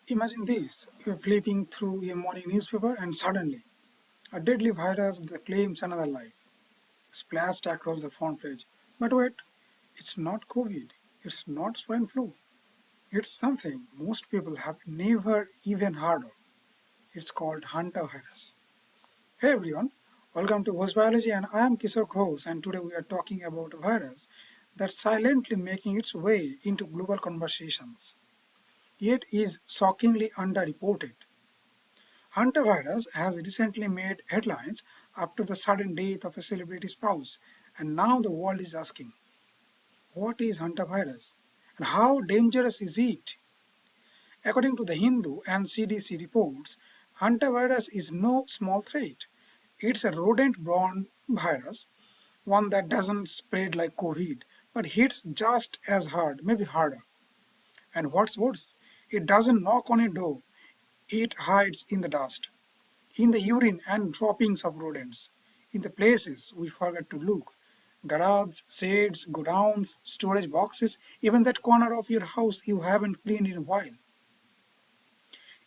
Imagine this, you're flipping through a morning newspaper and suddenly a deadly virus that claims another life splashed across the front page. But wait, it's not COVID, it's not swine flu, it's something most people have never even heard of. It's called Hantavirus. Hey everyone, welcome to Ghosh Biology and I am Kishore Ghosh and today we are talking about a virus that's silently making its way into global conversations, yet is shockingly underreported. Hantavirus has recently made headlines after the sudden death of a celebrity spouse, and now the world is asking, what is hantavirus and how dangerous is it? According to the Hindu and CDC reports, hantavirus is no small threat. It's a rodent-borne virus, one that doesn't spread like COVID, but hits just as hard, maybe harder. And what's worse, it doesn't knock on a door, it hides in the dust, in the urine and droppings of rodents, in the places we forget to look. Garages, sheds, godowns, storage boxes, even that corner of your house you haven't cleaned in a while.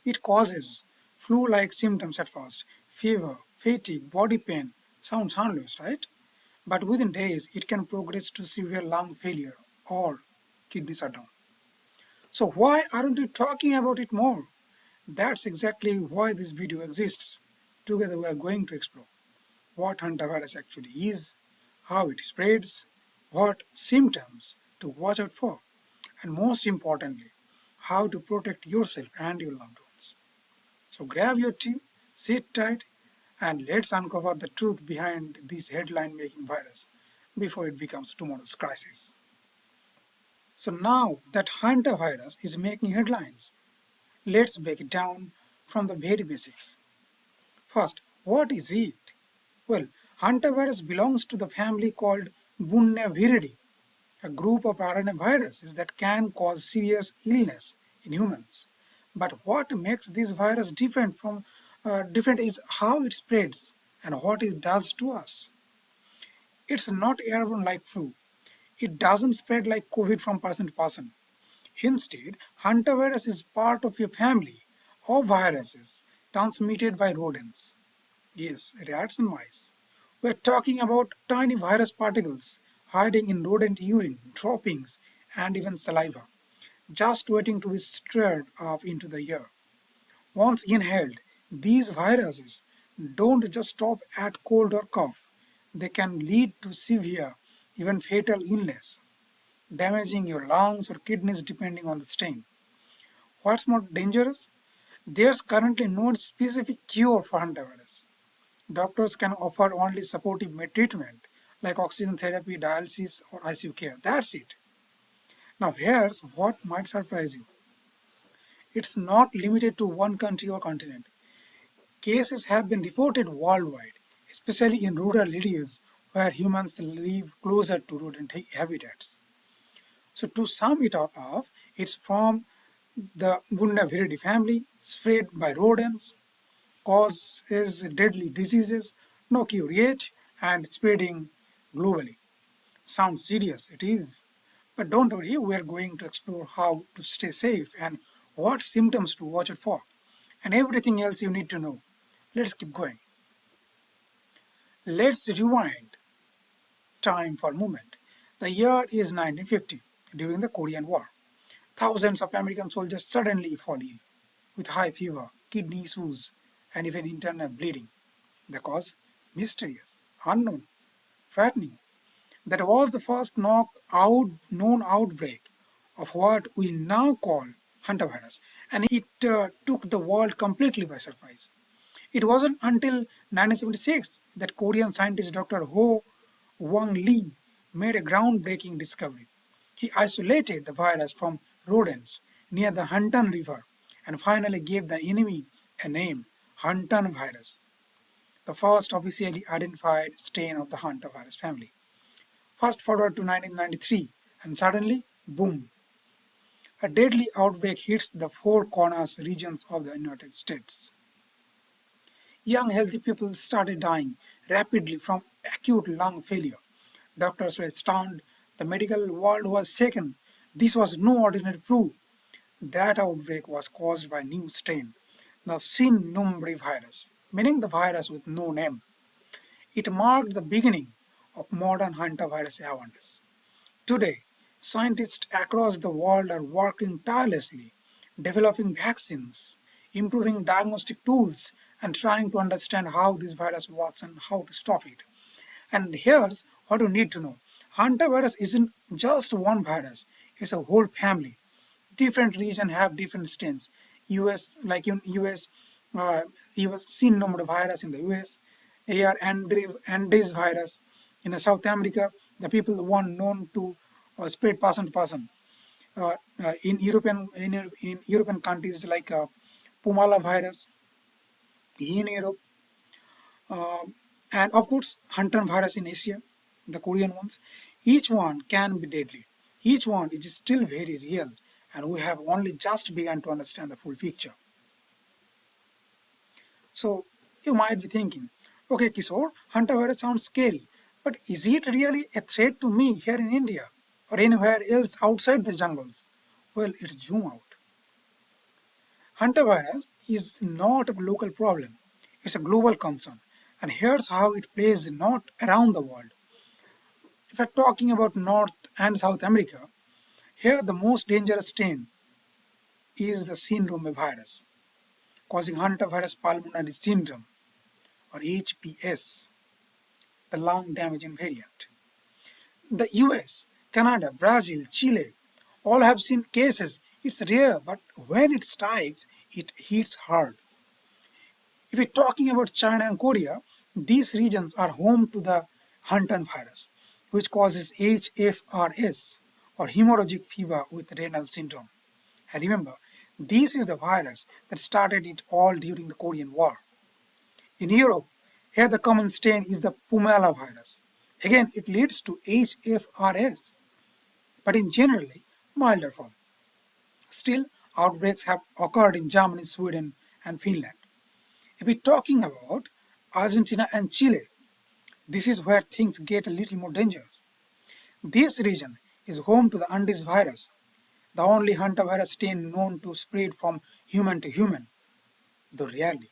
It causes flu-like symptoms at first, fever, fatigue, body pain, sounds harmless, right? But within days it can progress to severe lung failure or kidney shutdown. So why aren't we talking about it more? That's exactly why this video exists. Together we are going to explore what hantavirus actually is, how it spreads, what symptoms to watch out for, and most importantly, how to protect yourself and your loved ones. So grab your tea, sit tight, and let's uncover the truth behind this headline-making virus before it becomes tomorrow's crisis. So now that hantavirus is making headlines, let's break it down from the very basics. First, what is it? Well, hantavirus belongs to the family called Bunnaviridae, a group of RNA viruses that can cause serious illness in humans. But what makes this virus different is how it spreads and what it does to us. It's not airborne like flu. It doesn't spread like COVID from person to person. Instead, hantavirus is part of a family of viruses transmitted by rodents. Yes, rats and mice. We're talking about tiny virus particles hiding in rodent urine, droppings, and even saliva, just waiting to be stirred up into the air. Once inhaled, these viruses don't just stop at cold or cough. They can lead to severe, even fatal illness, damaging your lungs or kidneys depending on the strain. What's more dangerous? There's currently no specific cure for hantavirus. Doctors can offer only supportive treatment like oxygen therapy, dialysis, or ICU care. That's it. Now, here's what might surprise you. It's not limited to one country or continent. Cases have been reported worldwide, especially in rural areas where humans live closer to rodent habitats. So, to sum it all up, it's from the Bundaviridae family, spread by rodents, causes deadly diseases, no cure yet, and spreading globally. Sounds serious, it is. But don't worry, we are going to explore how to stay safe and what symptoms to watch out for, and everything else you need to know. Let's keep going. Let's rewind time for a moment. The year is 1950, during the Korean War. Thousands of American soldiers suddenly fall ill, with high fever, kidney issues, and even internal bleeding. The cause? Mysterious, unknown, frightening. That was the first known outbreak of what we now call hantavirus, and it took the world completely by surprise. It wasn't until 1976 that Korean scientist Dr. Ho Wang Lee made a groundbreaking discovery. He isolated the virus from rodents near the Hantan River and finally gave the enemy a name, Hantavirus, the first officially identified strain of the hantavirus family. Fast forward to 1993, and suddenly, boom, a deadly outbreak hits the four corners regions of the United States. Young healthy people started dying rapidly from acute lung failure. Doctors were stunned, the medical world was shaken. This was no ordinary flu. That outbreak was caused by a new strain, the Zoonotic, meaning the virus with no name. It marked the beginning of modern hantavirus awareness. Today, scientists across the world are working tirelessly, developing vaccines, improving diagnostic tools, and trying to understand how this virus works and how to stop it. And here's what you need to know. Hantavirus isn't just one virus, it's a whole family. Different regions have different strains. US, like in US, US virus in the US, here Andes virus. In the South America, the people one known to spread person to person. In European countries like Pumala virus in Europe, uh, and of course Hunter virus in Asia, the Korean ones. Each one can be deadly. Each one is still very real, and we have only just begun to understand the full picture. So you might be thinking, okay, Kishore, Hunter virus sounds scary, but is it really a threat to me here in India or anywhere else outside the jungles? Well, it's zoom out. Hantavirus is not a local problem, it's a global concern. And here's how it plays not around the world. If we're talking about North and South America, here the most dangerous strain is the syndrome virus, causing hantavirus pulmonary syndrome or HPS, the lung damaging variant. The US, Canada, Brazil, Chile all have seen cases. It's rare, but when it strikes, it hits hard. If we're talking about China and Korea, these regions are home to the Hantavirus, which causes HFRS or hemorrhagic fever with renal syndrome. And remember, this is the virus that started it all during the Korean War. In Europe, here the common strain is the Pumala virus. Again, it leads to HFRS, but in generally milder form. Still, outbreaks have occurred in Germany, Sweden, and Finland. If we're talking about Argentina and Chile, this is where things get a little more dangerous. This region is home to the Andes virus, the only hantavirus strain known to spread from human to human, though rarely.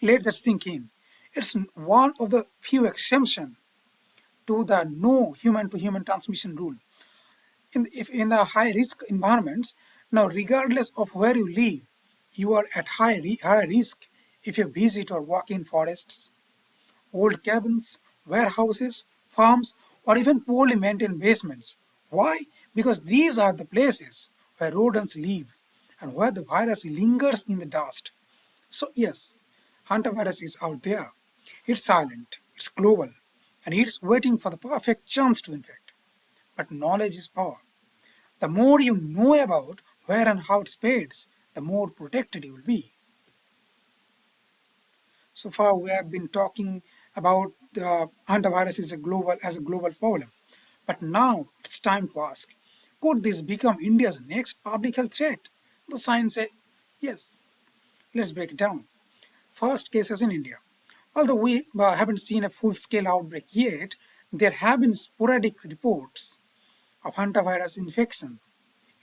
Let that sink in. It's one of the few exceptions to the no human to human transmission rule. In the high risk environments, now regardless of where you live, you are at high risk if you visit or walk in forests, old cabins, warehouses, farms, or even poorly maintained basements. Why? Because these are the places where rodents live and where the virus lingers in the dust. So, yes, hantavirus is out there. It's silent, it's global, and it's waiting for the perfect chance to infect. But knowledge is power. The more you know about where and how it spreads, the more protected you will be. So far, we have been talking about the hantavirus as a global problem. But now it's time to ask, could this become India's next public health threat? The science says yes. Let's break it down. First, cases in India. Although we haven't seen a full-scale outbreak yet, there have been sporadic reports of hantavirus infection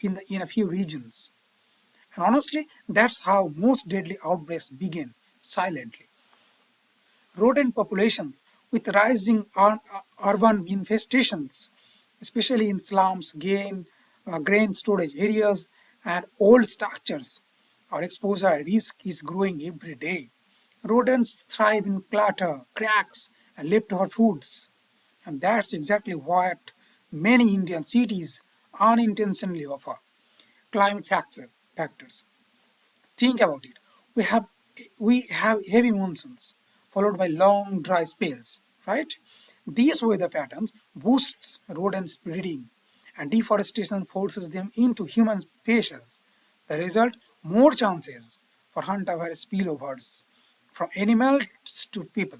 in a few regions. And honestly, that's how most deadly outbreaks begin, silently. Rodent populations with rising urban infestations, especially in slums, grain storage areas, and old structures. Our exposure risk is growing every day. Rodents thrive in clutter, cracks, and leftover foods. And that's exactly what many Indian cities unintentionally offer. Climate factors. Think about it. We have we have heavy monsoons followed by long dry spells, right? These weather patterns boosts rodents breeding and deforestation forces them into human species. The result, more chances for hantavirus spillovers from animals to people.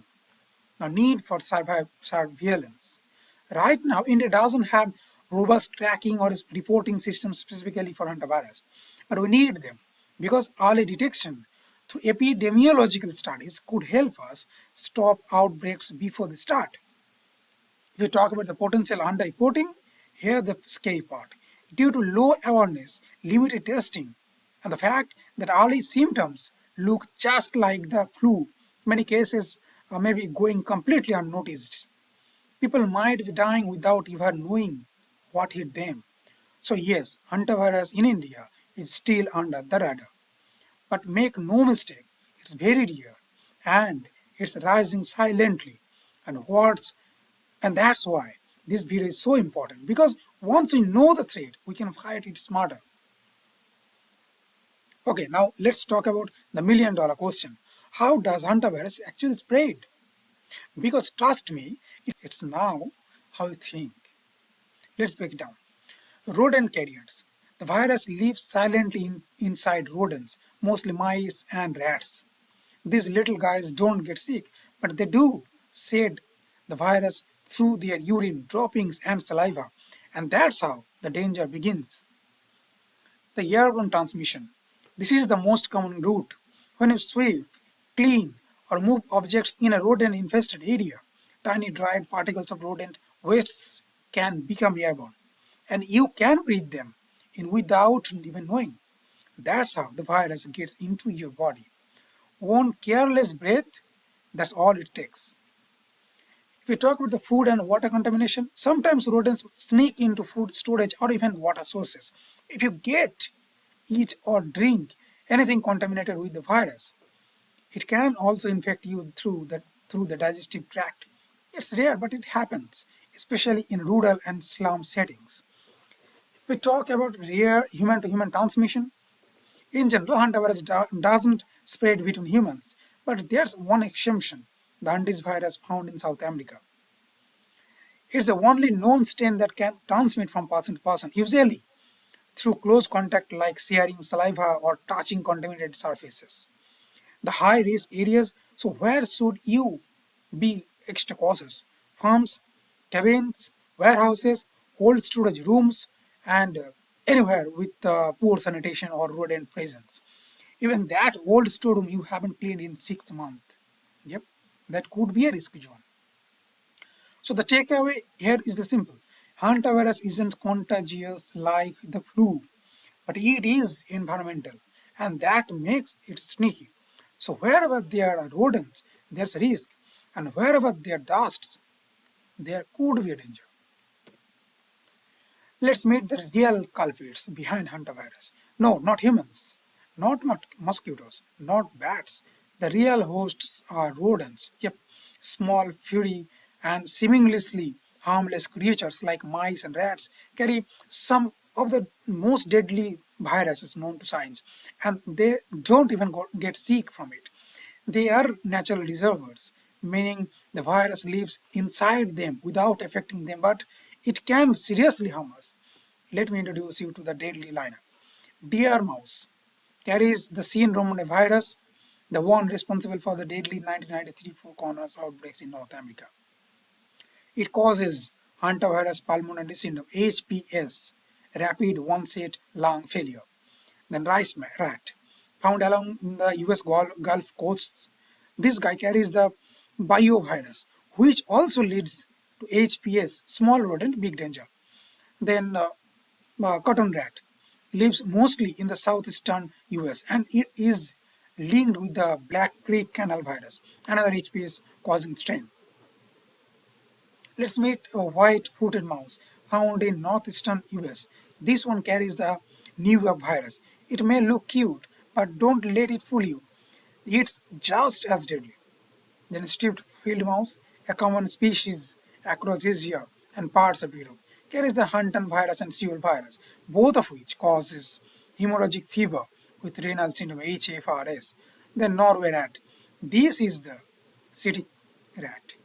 Now, need for surveillance. Right now, India doesn't have robust tracking or reporting systems specifically for hantavirus, but we need them because early detection through epidemiological studies could help us stop outbreaks before they start. If we talk about the potential under-reporting, here the scary part. due to low awareness, limited testing, and the fact that early symptoms look just like the flu. Many cases may be going completely unnoticed. People might be dying without even knowing what hit them. So yes, hantavirus in India is still under the radar. But make no mistake, it's very rare and it's rising silently. And what's and that's why this video is so important because once we know the threat, we can fight it smarter. Okay, now let's talk about the million-dollar question. How does hantavirus actually spread? Because trust me, it's now how you think. Let's break it down. Rodent carriers. The virus lives silently inside rodents, mostly mice and rats. These little guys don't get sick, but they do shed the virus through their urine, droppings, and saliva. And that's how the danger begins. The airborne transmission. This is the most common route. When you sweep, clean, or move objects in a rodent infested area, tiny dried particles of rodent wastes can become airborne. And you can breathe them in without even knowing. That's how the virus gets into your body. One careless breath, that's all it takes. If we talk about the food and water contamination, sometimes rodents sneak into food storage or even water sources. If you eat or drink anything contaminated with the virus, it can also infect you through the digestive tract. It's rare, but it happens, especially in rural and slum settings. We talk about rare human-to-human transmission. In general, hantavirus doesn't spread between humans, but there's one exception: the Andes virus found in South America. It's the only known strain that can transmit from person to person, usually through close contact like sharing saliva or touching contaminated surfaces. The high risk areas, so where should you be extra cautious? Farms, cabins, warehouses, cold storage rooms, and anywhere with poor sanitation or rodent presence. Even that old storeroom you haven't cleaned in 6 months. Yep, that could be a risk zone. So the takeaway here is the simple. Hantavirus isn't contagious like the flu, but it is environmental, and that makes it sneaky. So wherever there are rodents, there's a risk, and wherever there are dusts, there could be a danger. Let's meet the real culprits behind hantavirus. No, not humans, not mosquitoes, not bats. The real hosts are rodents. Yep, small, furry, and seemingly harmless creatures like mice and rats carry some of the most deadly viruses known to science, and they don't even get sick from it. They are natural reservoirs, meaning the virus lives inside them without affecting them, but it can seriously harm us. Let me introduce you to the deadly lineup. Deer mouse carries the syndrome virus, the one responsible for the deadly 1993 four corners outbreaks in North America. It causes hantavirus pulmonary syndrome (HPS), rapid onset lung failure. Then rice rat, found along the U.S. Gulf coasts. This guy carries the biovirus, which also leads to HPS, small rodent, big danger. Then cotton rat lives mostly in the southeastern US and it is linked with the Black Creek Canal virus, another HPS causing strain. Let's meet a white-footed mouse found in northeastern US. This one carries the New York virus. It may look cute, but don't let it fool you. It's just as deadly. Then striped field mouse, a common species across Asia and parts of Europe, carries the Hunton virus and Sewell virus, both of which causes hemorrhagic fever with renal syndrome HFRS. Then Norway rat. This is the city rat,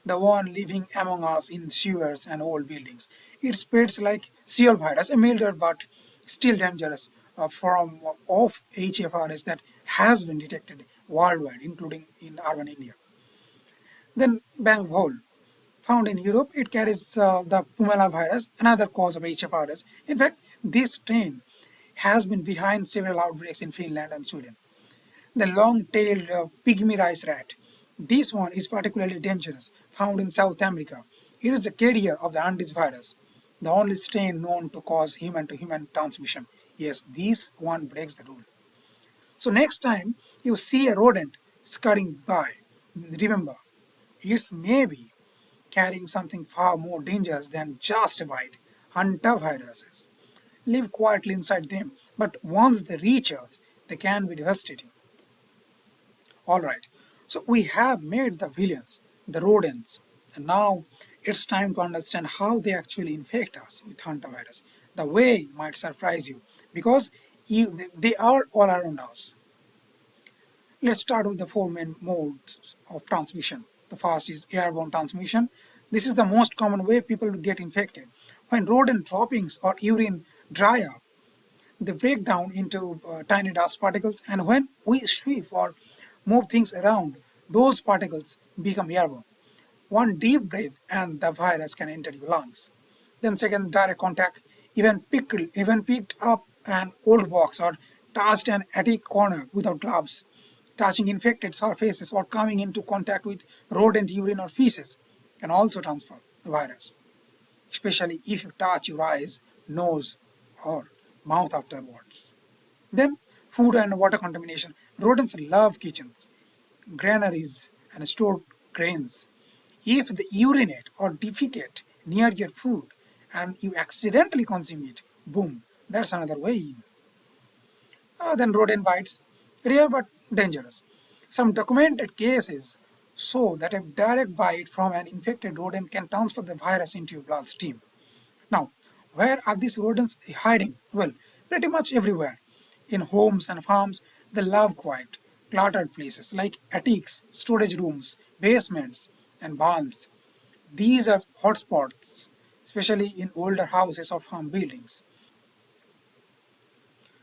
the one living among us in sewers and old buildings. It spreads like Sewell virus, a milder but still dangerous form of HFRS that has been detected worldwide, including in urban India. Then Bang Hole, found in Europe, it carries the Pumela virus, another cause of HFRS. In fact, this strain has been behind several outbreaks in Finland and Sweden. The long-tailed pygmy rice rat. This one is particularly dangerous, found in South America. It is the carrier of the Andes virus. the only strain known to cause human to human transmission. Yes, this one breaks the rule. So next time you see a rodent scurrying by, remember, it's maybe carrying something far more dangerous than just a bite. Hantaviruses live quietly inside them, but once they reach us, they can be devastating. Alright, so we have made the villains, the rodents, and now it's time to understand how they actually infect us with hantavirus. The way might surprise you because they are all around us. Let's start with the four main modes of transmission. The first is airborne transmission. This is the most common way people get infected. When rodent droppings or urine dry up, they break down into tiny dust particles, and when we sweep or move things around, those particles become airborne. One deep breath and the virus can enter your lungs. Then second, direct contact. Even picked up an old box or touched an attic corner without gloves. Touching infected surfaces or coming into contact with rodent urine or feces can also transfer the virus, especially if you touch your eyes, nose, or mouth afterwards. Then, food and water contamination. Rodents love kitchens, granaries, and stored grains. If they urinate or defecate near your food and you accidentally consume it, boom, that's another way in. Then rodent bites, rare but dangerous. Some documented cases show that a direct bite from an infected rodent can transfer the virus into your bloodstream. Now, where are these rodents hiding? Well, pretty much everywhere. In homes and farms, they love quiet, cluttered places like attics, storage rooms, basements, and barns. These are hotspots, especially in older houses or farm buildings.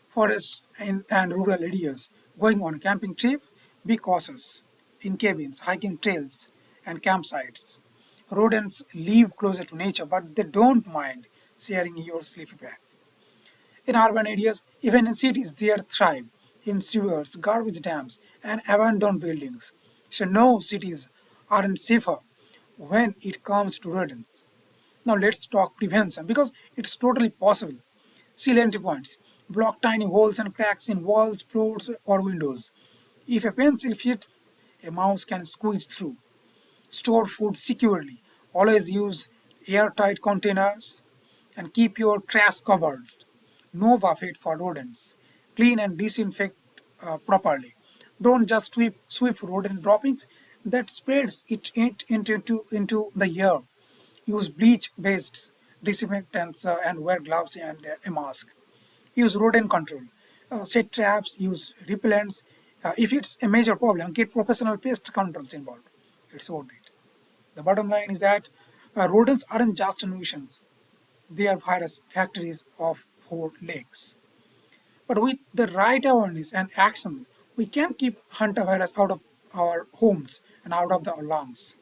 Forests and rural areas. Going on a camping trip, be cautious. In cabins, hiking trails, and campsites. Rodents live closer to nature, but they don't mind sharing your sleepy bag. In urban areas, even in cities, they thrive in sewers, garbage dams, and abandoned buildings. So, no cities aren't safer when it comes to rodents. Now, let's talk prevention because it's totally possible. Seal entry points block tiny holes and cracks in walls, floors, or windows. If a pencil fits, a mouse can squeeze through. Store food securely. Always use airtight containers and keep your trash covered. No buffet for rodents. Clean and disinfect properly. Don't just sweep rodent droppings that spreads into the air. Use bleach-based disinfectants and wear gloves and a mask. Use rodent control. Set traps, use repellents. If it's a major problem, get professional pest controls involved. It's worth it. The bottom line is that rodents aren't just nuisance, they are virus factories of four legs. But with the right awareness and action, we can keep hantavirus out of our homes and out of our lungs.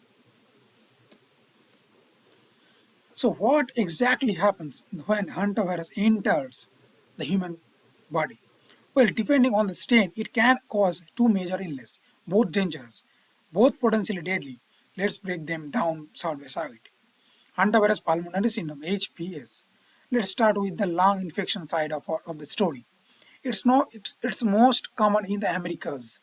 So, what exactly happens when hantavirus enters the human body? Well, depending on the strain, it can cause two major illnesses, both dangerous, both potentially deadly. Let's break them down side by side. Hantavirus pulmonary syndrome (HPS). Let's start with the lung infection side of the story. It's most common in the Americas,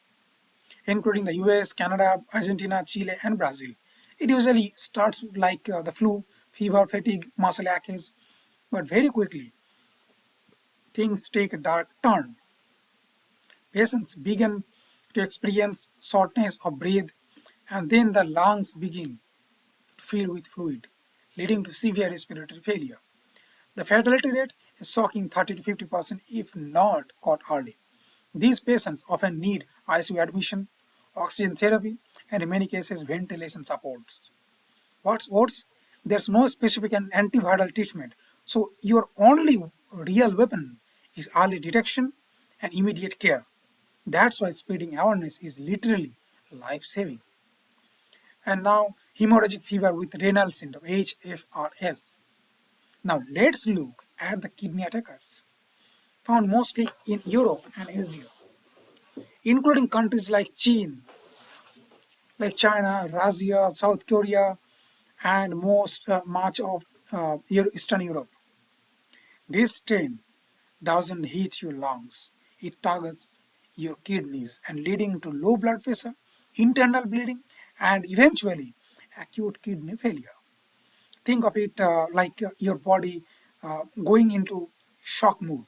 including the US, Canada, Argentina, Chile, and Brazil. It usually starts like the flu, fever, fatigue, muscle aches, but very quickly things take a dark turn. Patients begin to experience shortness of breath, and then the lungs begin to fill with fluid, leading to severe respiratory failure. The fatality rate is shocking 30 to 50% if not caught early. These patients often need ICU admission, oxygen therapy, and in many cases ventilation supports. What's worse, there's no specific antiviral treatment, so your only real weapon is early detection and immediate care. That's why spreading awareness is literally life saving. And now, hemorrhagic fever with renal syndrome HFRS. Now, let's look at the kidney attackers, found mostly in Europe and Asia, including countries like China, Russia, South Korea, and much of Eastern Europe. This strain doesn't hit your lungs, it targets your kidneys and leading to low blood pressure, internal bleeding, and eventually acute kidney failure. Think of it like your body going into shock mode.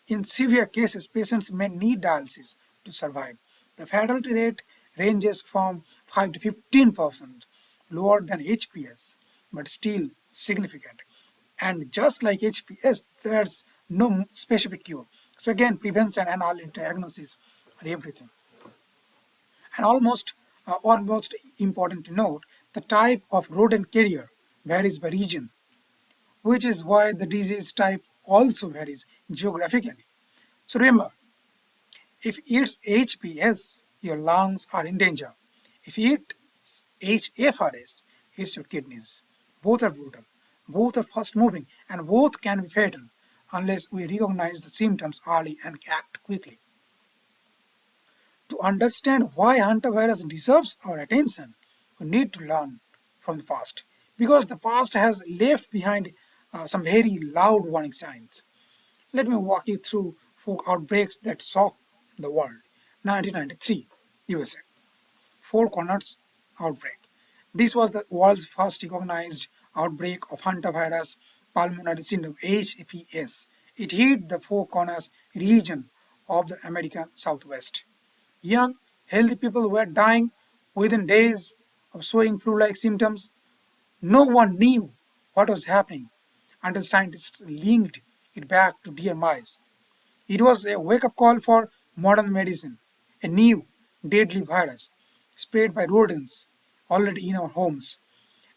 In severe cases, patients may need dialysis to survive. The fatality rate ranges from 5 to 15%, lower than HPS, but still significant. And just like HPS, there's no specific cure. So again, prevention and early diagnosis are everything. And almost important to note, the type of rodent carrier varies by region, which is why the disease type also varies geographically. So remember, if it's HPS, your lungs are in danger. If it's HFRS, it's your kidneys. Both are brutal, both are fast moving, and both can be fatal unless we recognize the symptoms early and act quickly. To understand why hantavirus deserves our attention, we need to learn from the past because the past has left behind some very loud warning signs. Let me walk you through four outbreaks that shocked the world. 1993, USA. Four Corners outbreak. This was the world's first recognized outbreak of hantavirus pulmonary syndrome (HFRS). It hit the Four Corners region of the American Southwest. Young, healthy people were dying within days of showing flu-like symptoms. No one knew what was happening until scientists linked it back to deer mice. It was a wake-up call for modern medicine, a new, deadly virus spread by rodents already in our homes.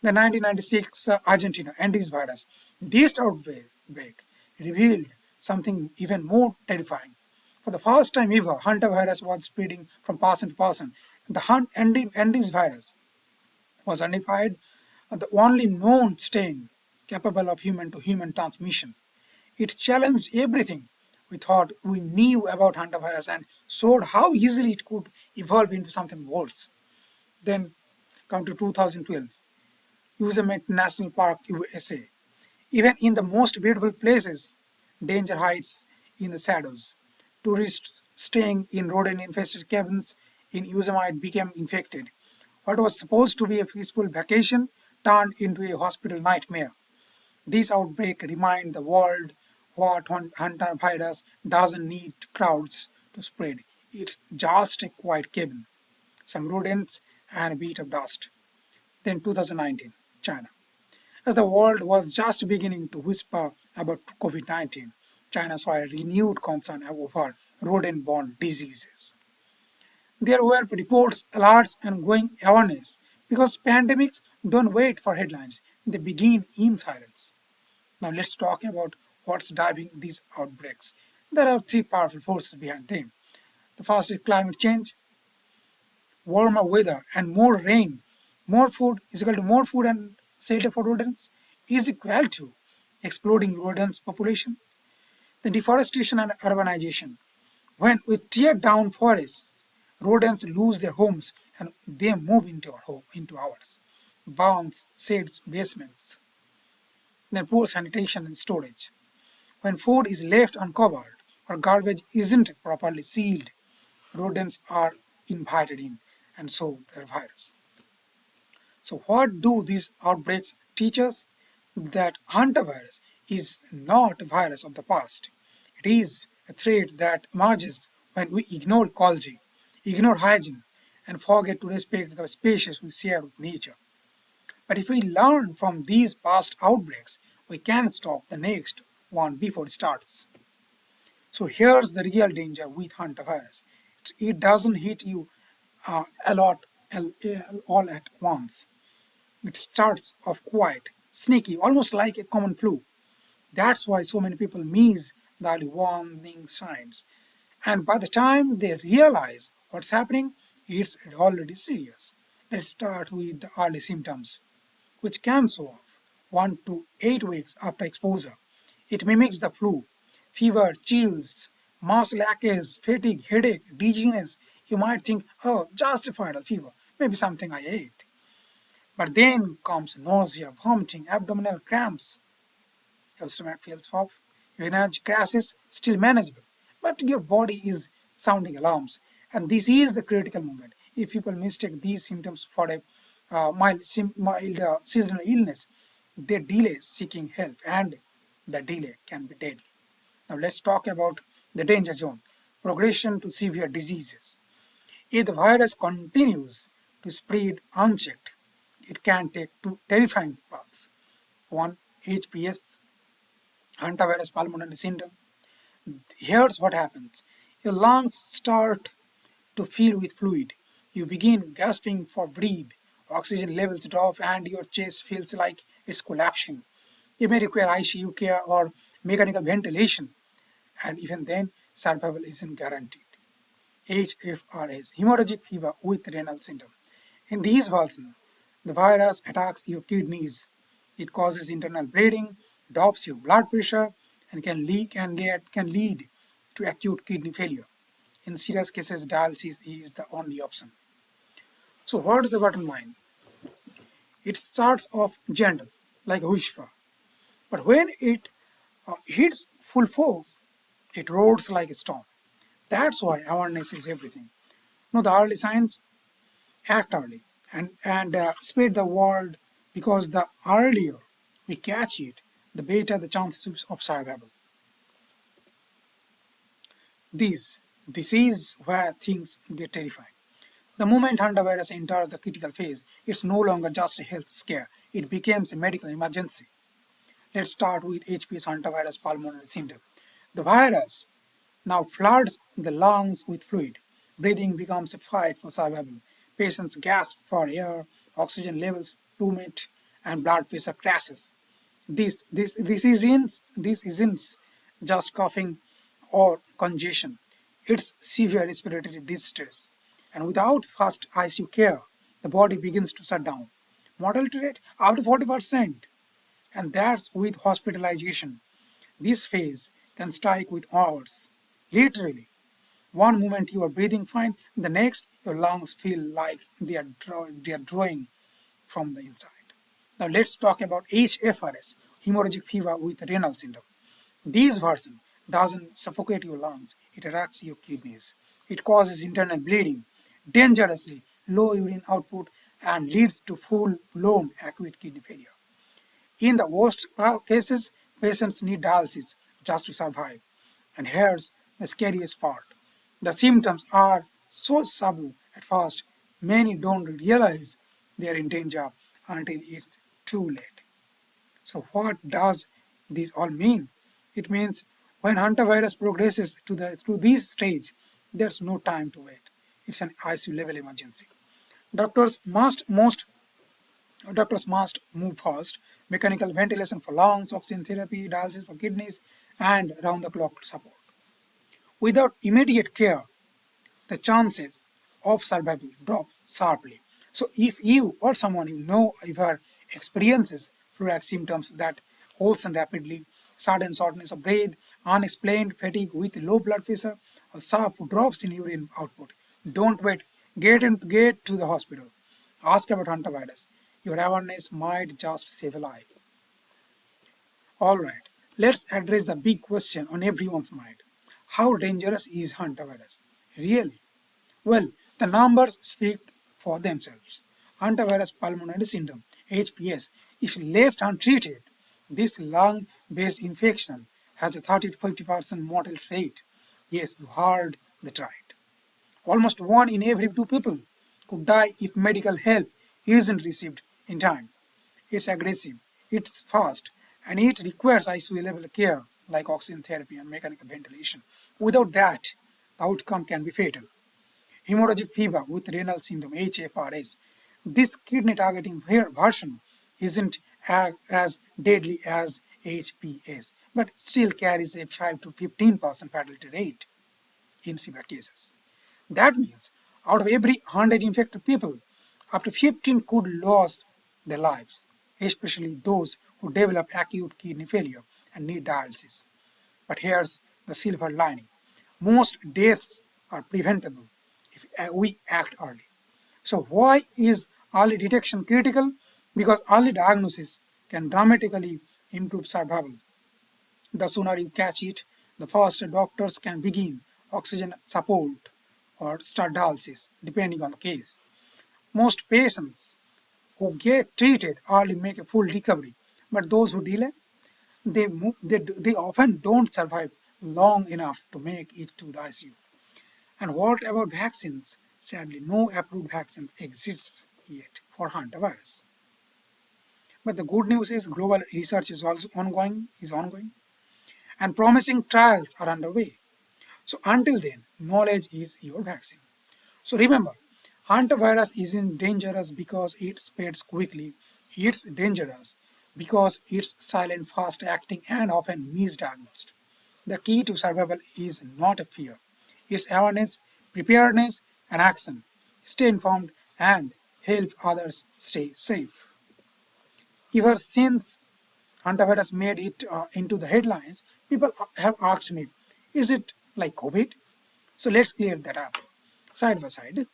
The 1996 Argentina Andes virus. This outbreak revealed something even more terrifying. For the first time ever, hantavirus was spreading from person to person. The Andes virus was identified as the only known strain capable of human to human transmission. It challenged everything we thought we knew about hantavirus and showed how easily it could evolve into something worse. Then come to 2012, Yosemite National Park, USA. Even in the most beautiful places, danger hides in the shadows. Tourists staying in rodent-infested cabins in Yosemite became infected. What was supposed to be a peaceful vacation turned into a hospital nightmare. This outbreak reminds the world what hantavirus doesn't need crowds to spread. It's just a quiet cabin, some rodents, and a bit of dust. Then 2019, China. As the world was just beginning to whisper about COVID-19, China saw a renewed concern over rodent-borne diseases. There were reports, alerts, and growing awareness because pandemics don't wait for headlines, they begin in silence. Now let's talk about what's driving these outbreaks. There are three powerful forces behind them. The first is climate change, warmer weather, and more rain. More food is equal to more food and shelter for rodents is equal to exploding rodents population. The deforestation and urbanization. When we tear down forests, rodents lose their homes and they move into into ours. Barns, sheds, basements. Then poor sanitation and storage. When food is left uncovered or garbage isn't properly sealed, rodents are invited in and so their virus. So what do these outbreaks teach us? That hantavirus is not a virus of the past. It is a threat that emerges when we ignore ecology, ignore hygiene, and forget to respect the species we share with nature. But if we learn from these past outbreaks, we can stop the next one before it starts. So here's the real danger with hantavirus. It doesn't hit you a lot all at once. It starts off quiet, sneaky, almost like a common flu. That's why so many people miss the early warning signs. And by the time they realize what's happening, it's already serious. Let's start with the early symptoms, which can show up 1 to 8 weeks after exposure. It mimics the flu. Fever, chills, muscle aches, fatigue, headache, dizziness. You might think, oh, just a viral fever, maybe something I ate. But then comes nausea, vomiting, abdominal cramps, your stomach feels off, your energy crashes, still manageable, but your body is sounding alarms. And this is the critical moment. If people mistake these symptoms for a mild seasonal illness, they delay seeking help, and the delay can be deadly. Now let's talk about the danger zone, progression to severe diseases. If the virus continues to spread unchecked, it can take two terrifying paths. One, HPS, Hantavirus pulmonary syndrome. Here's what happens. Your lungs start to fill with fluid. You begin gasping for breath, oxygen levels drop, and your chest feels like it's collapsing. You may require ICU care or mechanical ventilation, and even then, survival isn't guaranteed. HFRS, hemorrhagic fever with renal syndrome. In these versions, the virus attacks your kidneys. It causes internal bleeding, drops your blood pressure, and can lead to acute kidney failure. In serious cases, dialysis is the only option. So, what is the bottom line? It starts off gentle, like a whisper, but when it hits full force, it roars like a storm. That's why awareness is everything. Know the early signs, act early, and spread the word, because the earlier we catch it, the better the chances of survival. This is where things get terrifying. The moment hantavirus enters the critical phase, it's no longer just a health scare, it becomes a medical emergency. Let's start with HPS hantavirus pulmonary syndrome. The virus now floods the lungs with fluid. Breathing becomes a fight for survival. Patients gasp for air, oxygen levels plummet, and blood pressure crashes. This isn't just coughing or congestion. It's severe respiratory distress. And without fast ICU care, the body begins to shut down. Mortality rate up to 40%. And that's with hospitalization. This phase can strike with hours. Literally, one moment you are breathing fine, the next your lungs feel like they are drawing from the inside. Now let's talk about HFRS, hemorrhagic fever with renal syndrome. This version doesn't suffocate your lungs, it attacks your kidneys. It causes internal bleeding, dangerously low urine output, and leads to full-blown acute kidney failure. In the worst cases, patients need dialysis just to survive. And here's the scariest part. The symptoms are so subtle at first, many don't realize they are in danger until it's too late. So, what does this all mean? It means when hantavirus progresses through this stage, there's no time to wait. It's an ICU level emergency. Doctors must most Doctors must move fast. Mechanical ventilation for lungs, oxygen therapy, dialysis for kidneys, and round the clock support. Without immediate care, the chances of survival drop sharply. So, if you or someone you know ever experiences flu-like symptoms that worsen rapidly, sudden shortness of breath, unexplained fatigue with low blood pressure, or sharp drops in urine output, don't wait. Get to the hospital. Ask about hantavirus. Your awareness might just save a life. Alright, let's address the big question on everyone's mind. How dangerous is hantavirus? Really? Well, the numbers speak for themselves. Hantavirus pulmonary syndrome, HPS, if left untreated, this lung-based infection has a 30 to 50% mortality rate. Yes, you heard that right. Almost one in every two people could die if medical help isn't received in time. It's aggressive, it's fast, and it requires ICU level care like oxygen therapy and mechanical ventilation. Without that, the outcome can be fatal. Hemorrhagic fever with renal syndrome, HFRS. This kidney targeting version isn't as deadly as HPS, but still carries a 5 to 15% fatality rate in severe cases. That means out of every 100 infected people, up to 15 could lose their lives, especially those who develop acute kidney failure and need dialysis. But here's the silver lining. Most deaths are preventable if we act early. So why is early detection critical? Because early diagnosis can dramatically improve survival. The sooner you catch it, the faster doctors can begin oxygen support or start dialysis, depending on the case. Most patients who get treated early make a full recovery, but those who delay, they often don't survive long enough to make it to the ICU. And what about vaccines? Sadly, no approved vaccine exists yet for hantavirus. But the good news is global research is ongoing, and promising trials are underway. So until then, knowledge is your vaccine. So remember, hantavirus isn't dangerous because it spreads quickly. It's dangerous because it's silent, fast acting, and often misdiagnosed. The key to survival is not a fear. It's awareness, preparedness, and action. Stay informed and help others stay safe. Ever since hantavirus made it into the headlines, people have asked me, is it like COVID? So let's clear that up. Side by side,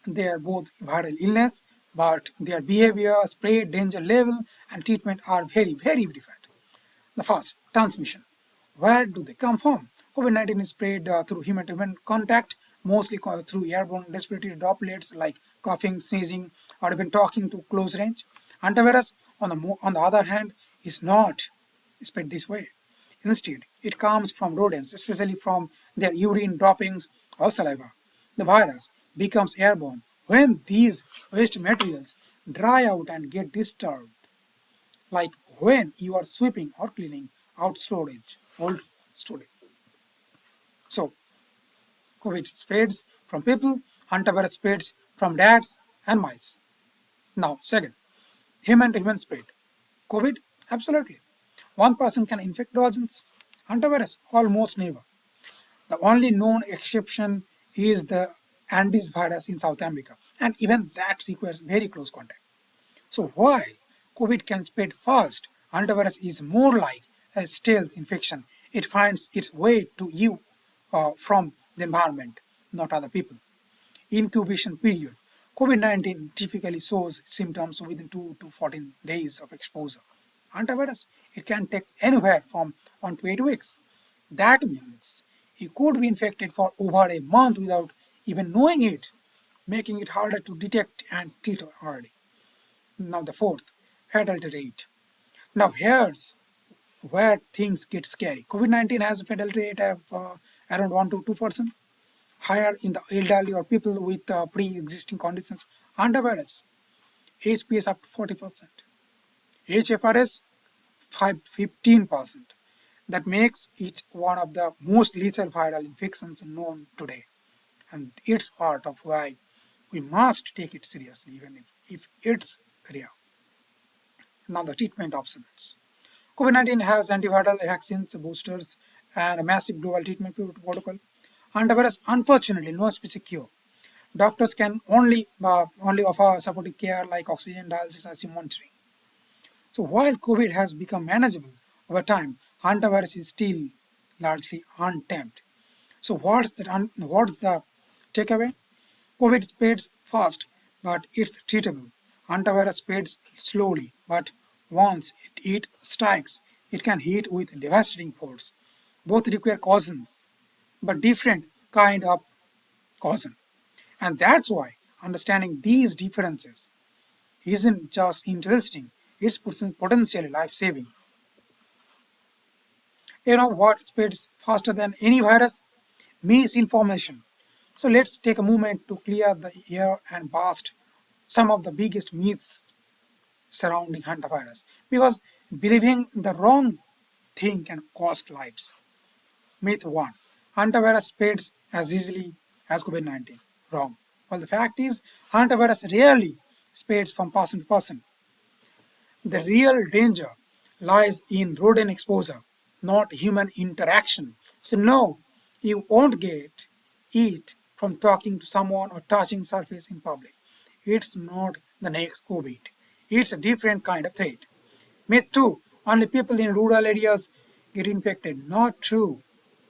they are both viral illness, but their behavior, spread, danger level, and treatment are very, very different. The first, transmission. Where do they come from? COVID-19 is spread through human-to-human contact, mostly through airborne respiratory droplets like coughing, sneezing, or even talking to close range. Antivirus, on the other hand, is not spread this way. Instead, it comes from rodents, especially from their urine droppings or saliva. The virus becomes airborne when these waste materials dry out and get disturbed, like when you are sweeping or cleaning out old storage. So, COVID spreads from people, hantavirus spreads from rats and mice. Now, second, human to human spread. COVID, absolutely. One person can infect dozens. Hantavirus, almost never. The only known exception is the Andes virus in South America, and even that requires very close contact. So while COVID can spread fast, hantavirus is more like a stealth infection. It finds its way to you from the environment, not other people. Incubation period. COVID-19 typically shows symptoms within 2 to 14 days of exposure. Hantavirus, it can take anywhere from 1 to 8 weeks. That means you could be infected for over a month without even knowing it, making it harder to detect and treat early. Now the fourth, fatality rate. Now here's where things get scary. COVID-19 has a fatality rate of around 1 to 2%, higher in the elderly or people with pre-existing conditions. Hantavirus, HPS up to 40%, HFRS 15%. That makes it one of the most lethal viral infections known today. And it's part of why we must take it seriously, even if it's rare. Now the treatment options. COVID-19 has antiviral vaccines, boosters, and a massive global treatment protocol. Hantavirus, unfortunately, no specific cure. Doctors can only offer supportive care like oxygen dialysis and ICU monitoring. So while COVID has become manageable over time, hantavirus is still largely untapped. So what's the takeaway? COVID spreads fast, but it's treatable. Hantavirus spreads slowly, but once it strikes, it can hit with devastating force. Both require cautions, but different kind of caution. And that's why understanding these differences isn't just interesting, it's potentially life-saving. You know what spreads faster than any virus? Misinformation. So let's take a moment to clear the air and bust some of the biggest myths surrounding hantavirus. Because believing the wrong thing can cost lives. Myth 1. Hantavirus spreads as easily as COVID-19. Wrong. Well, the fact is, hantavirus rarely spreads from person to person. The real danger lies in rodent exposure, not human interaction. So no, you won't get it from talking to someone or touching surface in public. It's not the next COVID. It's a different kind of threat. Myth 2. Only people in rural areas get infected. Not true.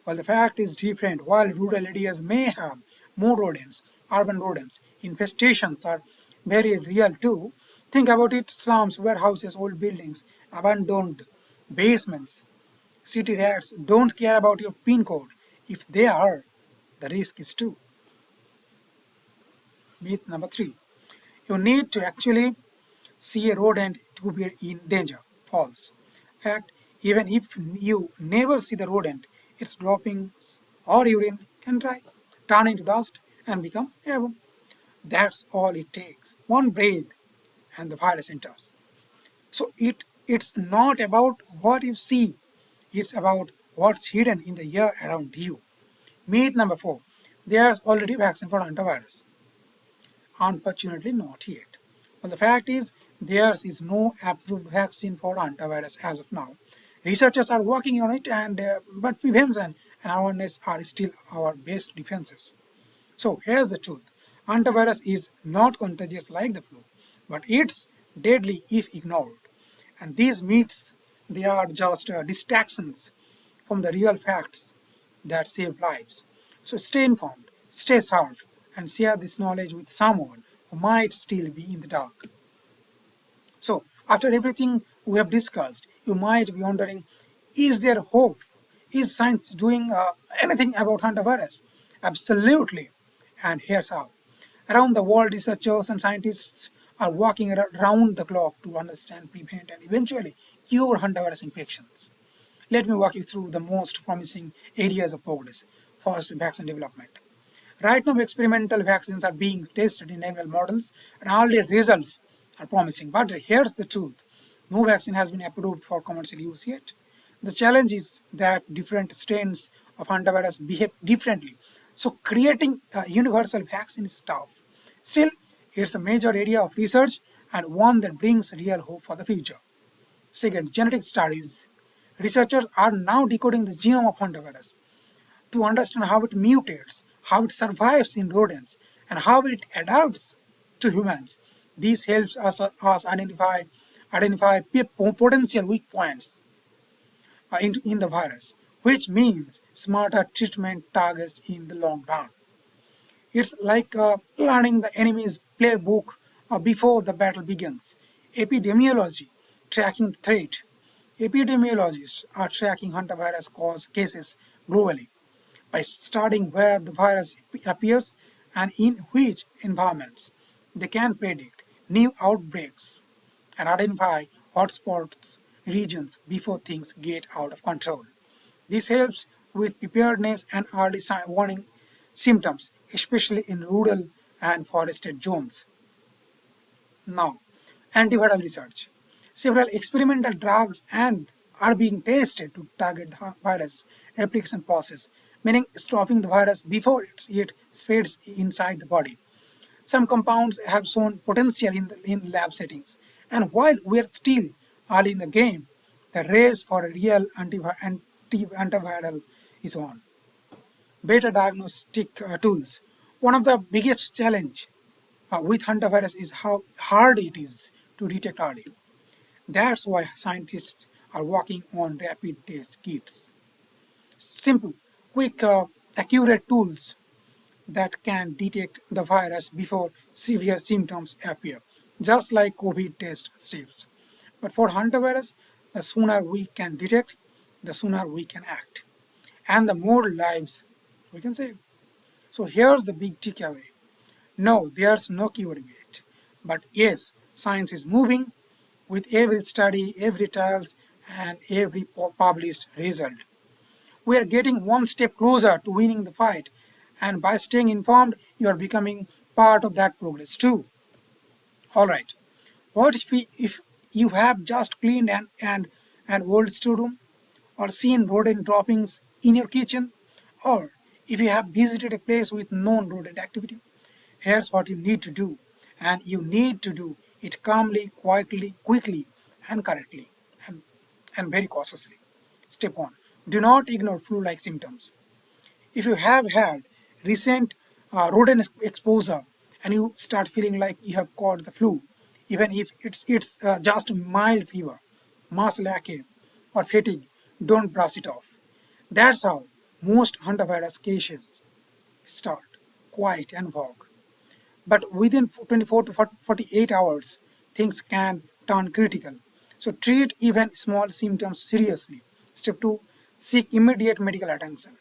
Well, the fact is different. While rural areas may have more rodents, urban rodents, infestations are very real too. Think about it, slums, warehouses, old buildings, abandoned basements, City rats don't care about your PIN code. If they are, the risk is too. Myth number 3. You need to actually see a rodent to be in danger. False. Fact, even if you never see the rodent, its droppings or urine can turn into dust and become airborne. That's all it takes. One breath and the virus enters. So it's not about what you see, it's about what's hidden in the air around you. Myth number 4. There's already vaccine for hantavirus. Unfortunately, not yet. Well, the fact is, there is no approved vaccine for hantavirus as of now. Researchers are working on it, but prevention and awareness are still our best defenses. So here's the truth: hantavirus is not contagious like the flu, but it's deadly if ignored. And these myths, they are just distractions from the real facts that save lives. So stay informed, stay sharp, and share this knowledge with someone who might still be in the dark. So, after everything we have discussed, you might be wondering, is there hope? Is science doing anything about hantavirus? Absolutely. And here's how. Around the world, researchers and scientists are working around the clock to understand, prevent, and eventually cure hantavirus infections. Let me walk you through the most promising areas of progress. First, vaccine development. Right now, experimental vaccines are being tested in animal models, and early results are promising. But here's the truth: no vaccine has been approved for commercial use yet. The challenge is that different strains of hantavirus behave differently, so creating a universal vaccine is tough. Still, it's a major area of research and one that brings real hope for the future. Second, genetic studies. Researchers are now decoding the genome of hantavirus to understand how it mutates, how it survives in rodents, and how it adapts to humans. This helps us identify potential weak points in the virus, which means smarter treatment targets in the long run. It's like learning the enemy's playbook before the battle begins. Epidemiology, tracking the threat. Epidemiologists are tracking hantavirus cause cases globally by studying where the virus appears and in which environments. They can predict new outbreaks and identify hotspots regions before things get out of control. This helps with preparedness and early warning symptoms, especially in rural and forested zones. Now, antiviral research. Several experimental drugs and are being tested to target the virus replication process, meaning stopping the virus before it spreads inside the body. Some compounds have shown potential in lab settings, and while we are still early in the game, the race for a real antiviral is on. Better diagnostic tools. One of the biggest challenge with hantavirus is how hard it is to detect early. That's why scientists are working on rapid test kits. Simple, quick, accurate tools that can detect the virus before severe symptoms appear, just like COVID test strips. But for hantavirus, the sooner we can detect, the sooner we can act, and the more lives we can save. So here's the big takeaway. No, there's no cure yet. But yes, science is moving with every study, every trials, and every published result. We are getting one step closer to winning the fight, and by staying informed, you are becoming part of that progress too. Alright, what if you have just cleaned an old storeroom, or seen rodent droppings in your kitchen, or if you have visited a place with known rodent activity? Here's what you need to do, and you need to do it calmly, quickly, and correctly, and, and very cautiously. Step 1. Do not ignore flu-like symptoms. If you have had recent rodent exposure and you start feeling like you have caught the flu, even if it's just mild fever, muscle ache, or fatigue, don't brush it off. That's how most hantavirus cases start, quiet and vague. But within 24 to 48 hours, things can turn critical. So treat even small symptoms seriously. Step 2. Seek immediate medical attention.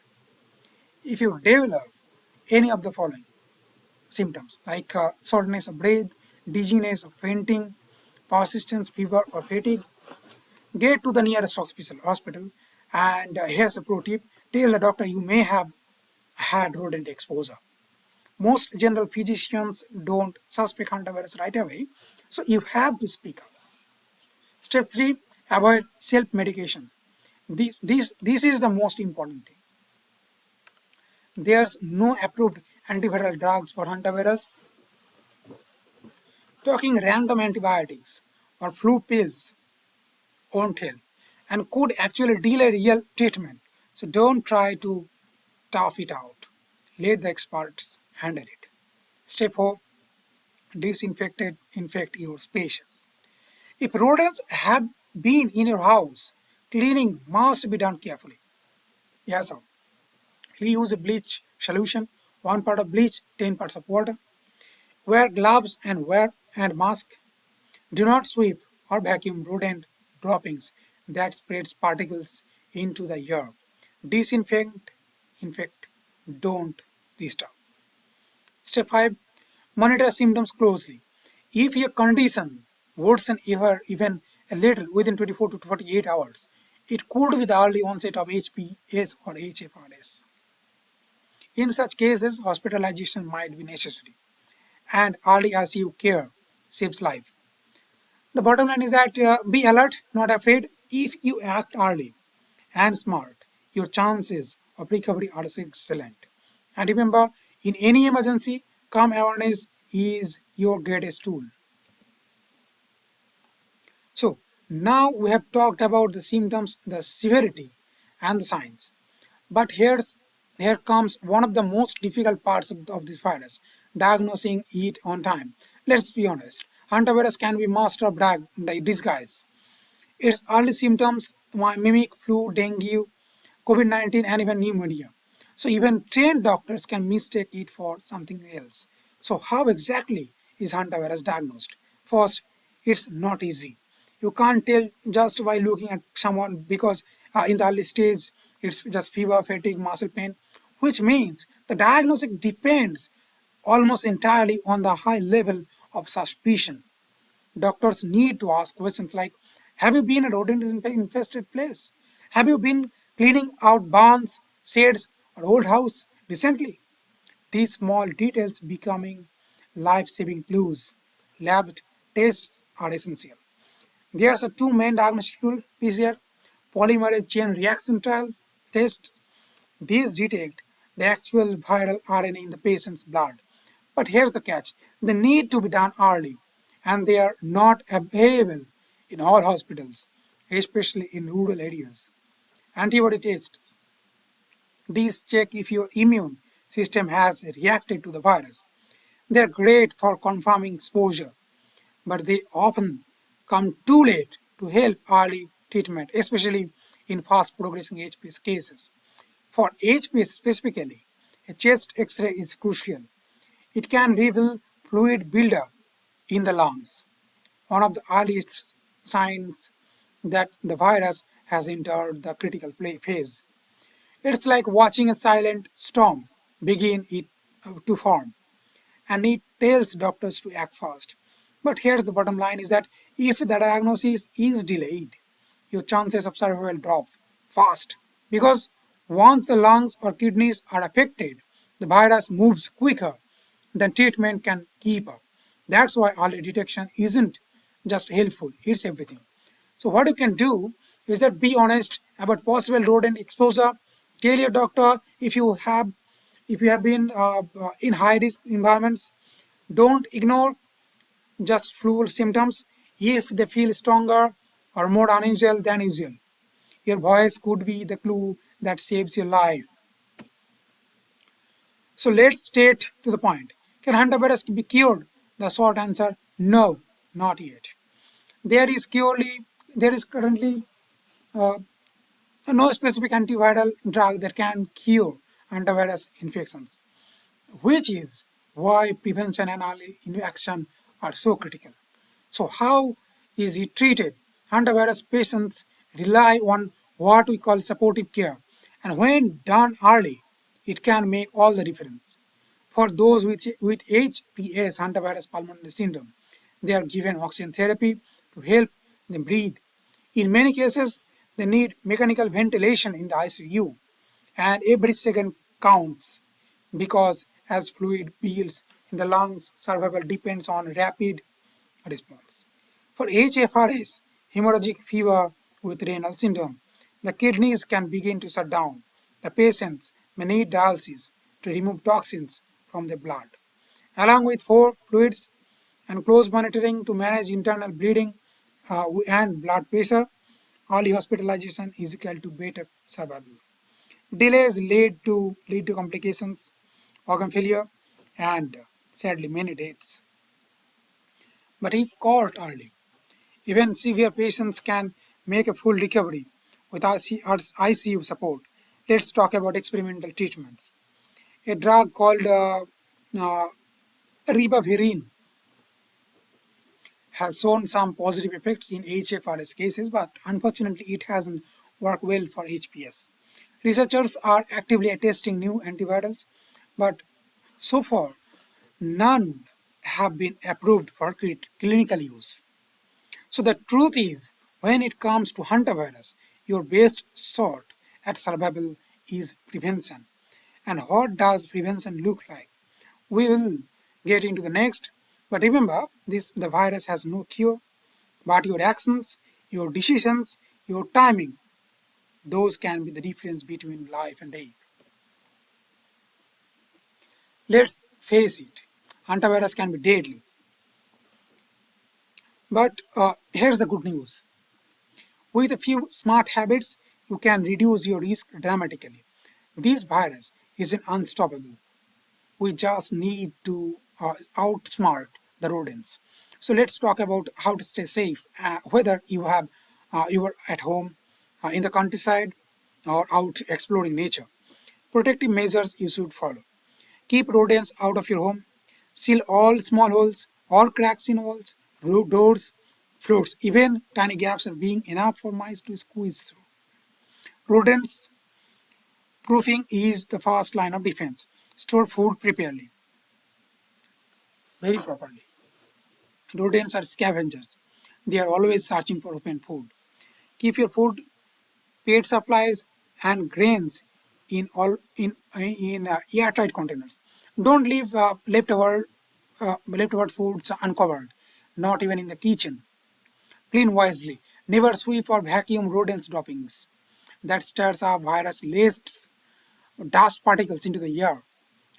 If you develop any of the following symptoms like shortness of breath, dizziness, fainting, persistent fever or fatigue, get to the nearest hospital. And here's a pro tip: tell the doctor you may have had rodent exposure. Most general physicians don't suspect hantavirus right away, so you have to speak up. Step 3: avoid self-medication. This is the most important thing. There's no approved antiviral drugs for hantavirus. Taking random antibiotics or flu pills won't help and could actually delay real treatment. So don't try to tough it out. Let the experts handle it. Step 4: infect your spaces. If rodents have been in your house, cleaning must be done carefully. Yes, sir. Reuse a bleach solution, 1 part of bleach, 10 parts of water. Wear gloves and mask. Do not sweep or vacuum rodent droppings that spreads particles into the air. Disinfect, infect, don't disturb. Step 5: monitor symptoms closely. If your condition worsens even a little within 24 to 48 hours, it could be the early onset of HPS or HFRS. In such cases, hospitalization might be necessary, and early ICU care saves life. The bottom line is that be alert, not afraid. If you act early and smart, your chances of recovery are excellent. And remember, in any emergency, calm awareness is your greatest tool. So, now we have talked about the symptoms, the severity, and the signs. But here comes one of the most difficult parts of this virus: diagnosing it on time. Let's be honest, hantavirus can be master of disguise. Its early symptoms mimic flu, dengue, COVID-19, and even pneumonia. So even trained doctors can mistake it for something else. So how exactly is hantavirus diagnosed? First, it's not easy. You can't tell just by looking at someone because in the early stage it's just fever, fatigue, muscle pain, which means the diagnosis depends almost entirely on the high level of suspicion. Doctors need to ask questions like: have you been a rodent infested place? Have you been cleaning out barns, sheds, or old house recently? These small details becoming life-saving clues. Lab tests are essential. There are two main diagnostic tools: PCR, polymerase chain reaction trial tests. These detect the actual viral RNA in the patient's blood. But here's the catch: they need to be done early, and they are not available in all hospitals, especially in rural areas. Antibody tests. These check if your immune system has reacted to the virus. They're great for confirming exposure, but they often come too late to help early treatment, especially in fast progressing HPS cases. For HPS specifically, a chest X-ray is crucial. It can reveal fluid buildup in the lungs, one of the earliest signs that the virus has entered the critical phase. It's like watching a silent storm begin to form, and it tells doctors to act fast. But here's the bottom line is that if the diagnosis is delayed, your chances of survival drop fast, because once the lungs or kidneys are affected, the virus moves quicker than treatment can keep up. That's why early detection isn't just helpful, it's everything. So what you can do is that be honest about possible rodent exposure. Tell your doctor if you have been in high risk environments. Don't ignore just flu symptoms. If they feel stronger or more unusual than usual, your voice could be the clue that saves your life. So let's straight to the point. Can hantavirus be cured? The short answer: no, not yet. There is currently uh, no specific antiviral drug that can cure hantavirus infections, which is why prevention and early action are so critical. So how is it treated? Hantavirus patients rely on what we call supportive care. And when done early, it can make all the difference. For those with HPS, Hantavirus pulmonary syndrome, they are given oxygen therapy to help them breathe. In many cases, they need mechanical ventilation in the ICU, and every second counts because as fluid builds in the lungs, survival depends on rapid response. For HFRS, hemorrhagic fever with renal syndrome, the kidneys can begin to shut down. The patients may need dialysis to remove toxins from the blood, along with four fluids and close monitoring to manage internal bleeding and blood pressure. Early hospitalization is equal to better survival. Delays lead to complications, organ failure, and sadly many deaths. But if caught early, even severe patients can make a full recovery with ICU support. Let's talk about experimental treatments. A drug called uh, ribavirin has shown some positive effects in HFRS cases, but unfortunately it hasn't worked well for HPS. Researchers are actively testing new antivirals, but so far none have been approved for clinical use. So the truth is, when it comes to hantavirus, your best shot at survival is prevention. And what does prevention look like? We will get into the next, but remember this the virus has no cure, but your actions, your decisions, your timing, those can be the difference between life and death. Let's face it, hantavirus can be deadly. But here's the good news. With a few smart habits, you can reduce your risk dramatically. This virus isn't unstoppable. We just need to outsmart the rodents. So let's talk about how to stay safe, whether you are at home, in the countryside, or out exploring nature. Protective measures you should follow. Keep rodents out of your home. Seal all small holes or cracks in walls, doors, floors. Even tiny gaps are being enough for mice to squeeze through. Rodents proofing is the first line of defense. Store food properly, very properly. Rodents are scavengers. They are always searching for open food. Keep your food, paid supplies, and grains in airtight containers. Don't leave leftover foods uncovered, not even in the kitchen. Clean wisely. Never sweep or vacuum rodents' droppings. That stirs up virus-laced dust particles into the air.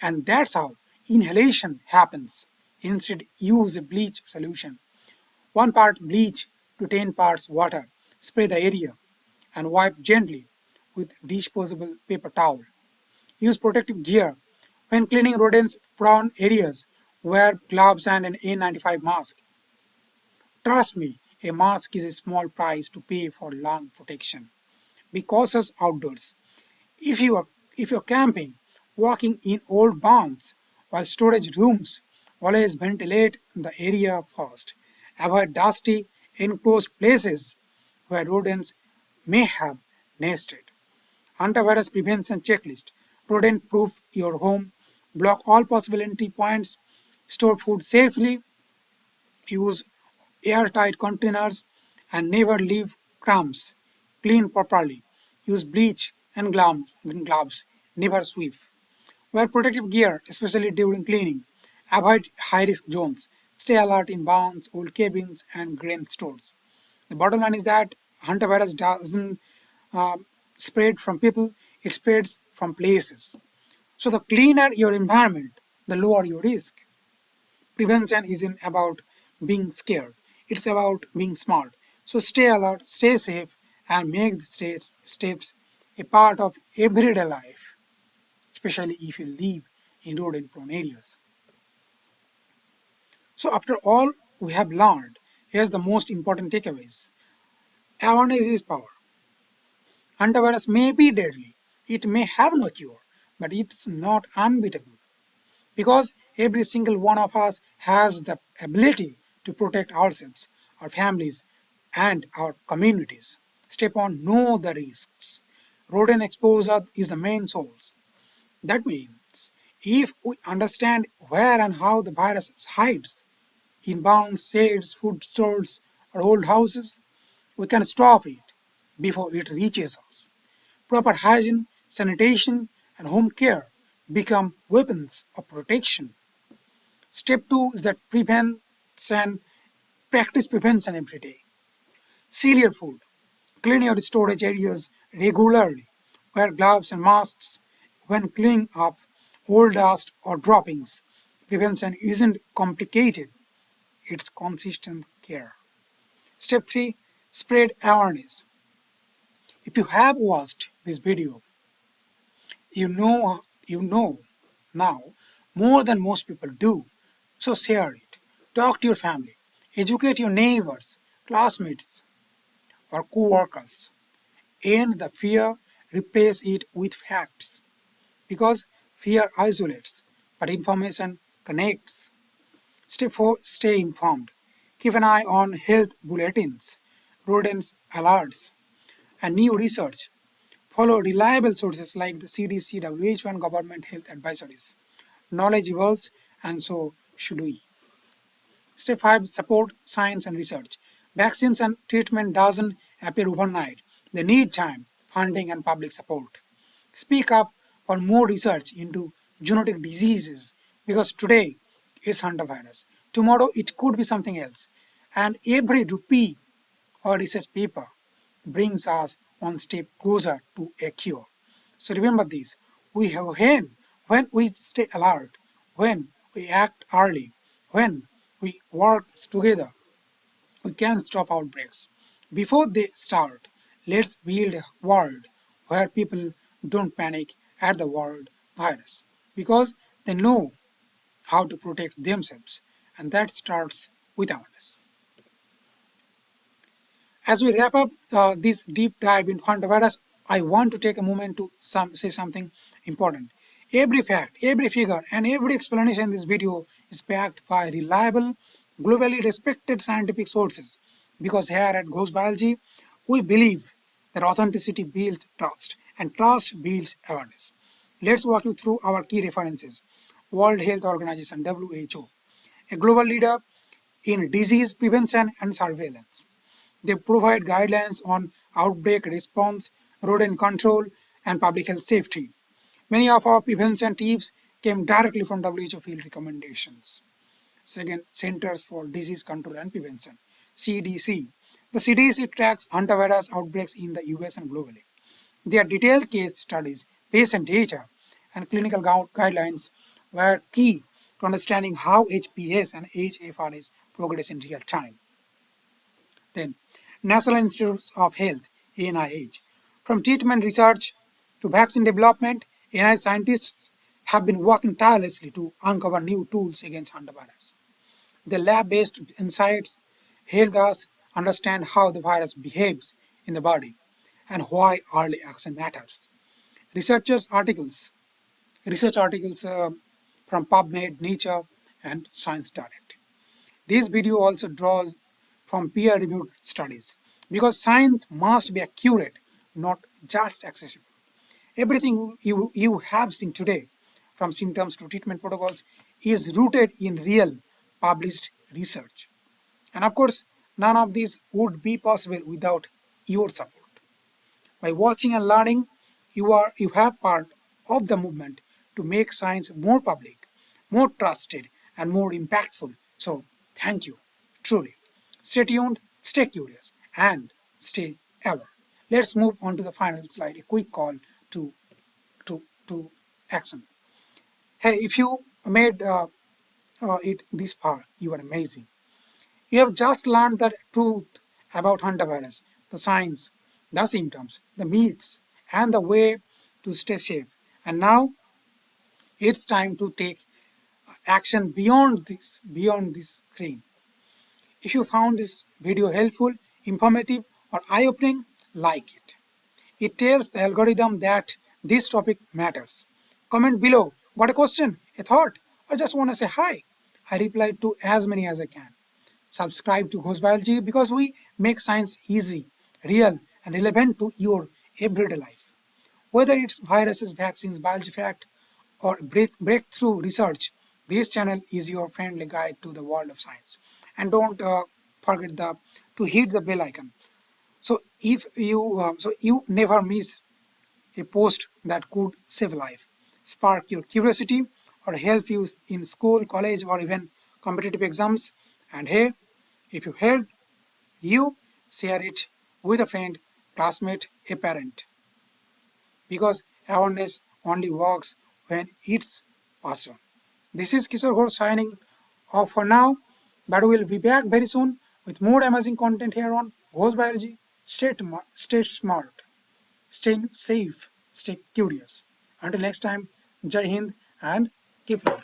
And that's how inhalation happens. Instead, use a bleach solution. 1 part bleach to 10 parts water. Spray the area and wipe gently with disposable paper towel. Use protective gear. When cleaning rodents prone areas, wear gloves and an N95 mask. Trust me, a mask is a small price to pay for lung protection. Be cautious outdoors. If you are if you're camping, walking in old barns or storage rooms, always ventilate the area first. Avoid dusty, enclosed places where rodents may have nested. Hantavirus prevention checklist. Rodent proof your home. Block all possible entry points. Store food safely. Use airtight containers and never leave crumbs. Clean properly. Use bleach and gloves. Never sweep. Wear protective gear, especially during cleaning. Avoid high risk zones. Stay alert in barns, old cabins, and grain stores. The bottom line is that hantavirus doesn't uh, spread from people, it spreads from places. So the cleaner your environment, the lower your risk. Prevention isn't about being scared, it's about being smart. So stay alert, stay safe, and make the steps a part of everyday life, especially if you live in rodent prone areas. So, after all we have learned, here's the most important takeaways. Awareness is power. Hantavirus may be deadly, it may have no cure, but it's not unbeatable because every single one of us has the ability to protect ourselves, our families, and our communities. Step on know the risks. Rodent exposure is the main source. That means if we understand where and how the virus hides in barns, sheds, food stores, or old houses, we can stop it before it reaches us. Proper hygiene, sanitation, and home care become weapons of protection. Step 2 is that prevention, practice prevention every day. Seal your food. Clean your storage areas regularly. Wear gloves and masks when cleaning up old dust or droppings. Prevention isn't complicated, it's consistent care. Step 3, spread awareness. If you have watched this video, you know now more than most people do. So share it. Talk to your family. Educate your neighbors, classmates, or co-workers. End the fear, replace it with facts. Because fear isolates, but information connects. Step 4, stay informed. Keep an eye on health bulletins, rodents alerts, and new research. Follow reliable sources like the CDC, WHO, and government health advisories. Knowledge evolves, and so should we. Step 5, support science and research. Vaccines and treatment doesn't appear overnight. They need time, funding, and public support. Speak up for more research into zoonotic diseases because today it's hantavirus. Tomorrow it could be something else. And every rupee or research paper brings us one step closer to a cure. So remember this, we have when we stay alert, when we act early, when we work together, we can stop outbreaks. Before they start, let's build a world where people don't panic at the word virus because they know how to protect themselves, and that starts with awareness. As we wrap up this deep dive into hantavirus, I want to take a moment to say something important. Every fact, every figure, and every explanation in this video is backed by reliable, globally respected scientific sources. Because here at Ghosh Biology, we believe that authenticity builds trust, and trust builds awareness. Let's walk you through our key references. World Health Organization (WHO), a global leader in disease prevention and surveillance. They provide guidelines on outbreak response, rodent control, and public health safety. Many of our prevention tips came directly from WHO field recommendations. Second, Centers for Disease Control and Prevention, CDC. The CDC tracks hantavirus outbreaks in the US and globally. Their detailed case studies, patient data, and clinical guidelines were key to understanding how HPS and HFRS progress in real time. Then, National Institutes of Health, NIH. From treatment research to vaccine development, NIH scientists have been working tirelessly to uncover new tools against hantavirus. The lab-based insights helped us understand how the virus behaves in the body and why early action matters. Researchers' articles, research articles from PubMed, Nature, and Science Direct. This video also draws from peer-reviewed studies because science must be accurate, not just accessible. Everything you have seen today, from symptoms to treatment protocols, is rooted in real published research. And of course, none of this would be possible without your support. By watching and learning, you have part of the movement to make science more public, more trusted, and more impactful. So thank you, truly. Stay tuned, stay curious, and stay ever. Let's move on to the final slide, a quick call to to action. Hey, if you made it this far, you are amazing. You have just learned the truth about hantavirus, the science, the symptoms, the myths, and the way to stay safe. And now it's time to take action beyond this screen. If you found this video helpful, informative, or eye-opening, like it. It tells the algorithm that this topic matters. Comment below. Got a question, a thought, or just want to say hi? I reply to as many as I can. Subscribe to Ghosh Biology because we make science easy, real, and and relevant to your everyday life. Whether it's viruses, vaccines, biology fact, or breakthrough research, this channel is your friendly guide to the world of science. And don't forget to hit the bell icon. So you never miss a post that could save a life, spark your curiosity, or help you in school, college, or even competitive exams. And hey, if you heard you share it with a friend, classmate, a parent, because awareness only works when it's passed on. This is Kishore Ghosh signing off for now, but we'll be back very soon with more amazing content here on Ghosh Biology. Stay smart, stay safe, stay curious. Until next time, Jai Hind and keep learning.